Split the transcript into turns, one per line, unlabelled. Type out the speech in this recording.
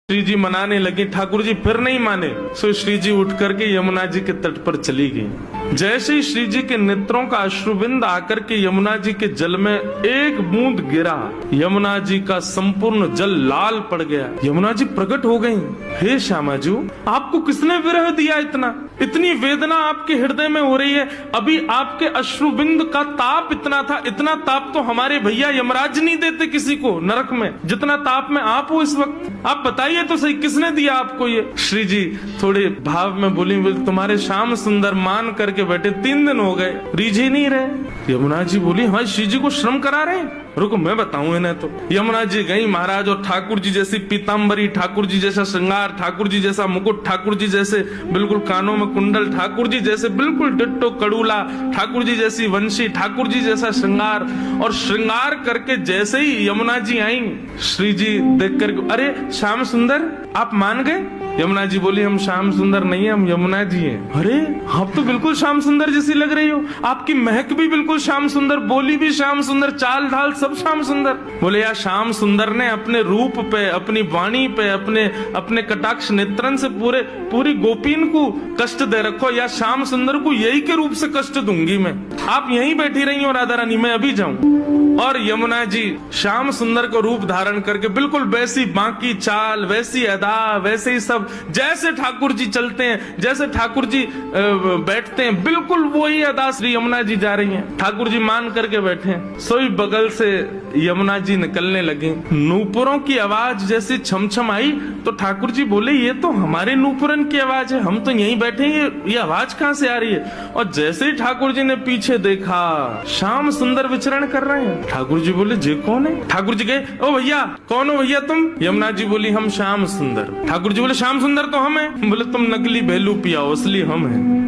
श्री जी मनाने लगी, ठाकुर जी फिर नहीं माने। सो श्री जी उठ करके यमुना जी के तट पर चली गई। जैसे ही श्री जी के नेत्रों का अश्रुबिंद आकर के यमुना जी के जल में एक बूंद गिरा, यमुना जी का संपूर्ण जल लाल पड़ गया। यमुना जी प्रकट हो गईं। हे श्यामा जी, आपको किसने विरह दिया? इतनी वेदना आपके हृदय में हो रही है। अभी आपके अश्रुबिंद का ताप इतना था, इतना ताप तो हमारे भैया यमराज नहीं देते किसी को नरक में, जितना ताप में आप हो इस वक्त। आप बताइए तो सही, किसने दिया आपको ये? श्री जी थोड़े भाव में बोली, तुम्हारे श्याम सुंदर मान करके बैठे 3 दिन हो गए, रीझ ही नहीं रहे। यमुना जी बोली, हाँ श्री जी को श्रम करा रहे हैं, रुको मैं बताऊं इन्हें। तो यमुना जी गई महाराज, और ठाकुर जी जैसी पीताम्बरी, ठाकुर जी जैसा श्रृंगार, ठाकुर जी जैसा मुकुट, ठाकुर जी जैसे बिल्कुल कानों में कुंडल, ठाकुर जी जैसे बिल्कुल डिट्टो कड़ूला, ठाकुर जी जैसी वंशी, ठाकुर जी जैसा श्रृंगार। और श्रृंगार करके जैसे ही यमुना जी आई, श्री जी देख कर, अरे श्याम सुंदर आप मान गए? यमुना जी बोली, हम श्याम सुंदर नहीं है, हम यमुना जी हैं। अरे आप तो बिल्कुल श्याम सुंदर जैसी लग रही हो, आपकी महक भी बिल्कुल श्याम सुंदर, बोली भी श्याम सुंदर, चाल ढाल सब श्याम सुंदर। बोले यार, श्याम सुंदर ने अपने रूप पे, अपनी वाणी पे, अपने कटाक्ष नेत्रन से पूरी गोपीन को कष्ट दे रखो, या श्याम सुंदर को यही के रूप से कष्ट दूंगी मैं। आप यहीं बैठी रही हो राधा रानी, मैं अभी जाऊं। और यमुना जी श्याम सुंदर को रूप धारण करके बिल्कुल वैसी बाकी चाल, वैसी अदा, वैसे ही सब, जैसे ठाकुर जी चलते हैं, जैसे ठाकुर जी बैठते हैं, बिल्कुल वही अदा श्री यमुना जी जा रही हैं। ठाकुर जी मान करके बैठे हैं। सोई बगल से यमुना जी निकलने लगी। नूपुरों की आवाज जैसी छमछम आई तो ठाकुर जी बोले, ये तो हमारे नूपुरन की आवाज है, हम तो यहीं बैठे हैं, ये आवाज कहाँ से आ रही है? और जैसे ही ठाकुर जी ने पीछे देखा, श्याम सुंदर विचरण कर रहे हैं। ठाकुर जी बोले, जे कौन है? ठाकुर जी कहे, ओ भैया कौन हो भैया तुम? यमुना जी बोली, हम श्याम सुंदर। ठाकुर जी बोले, श्याम सुंदर तो हम हैं। बोले, तुम नकली भेलू पिया, असली हम हैं।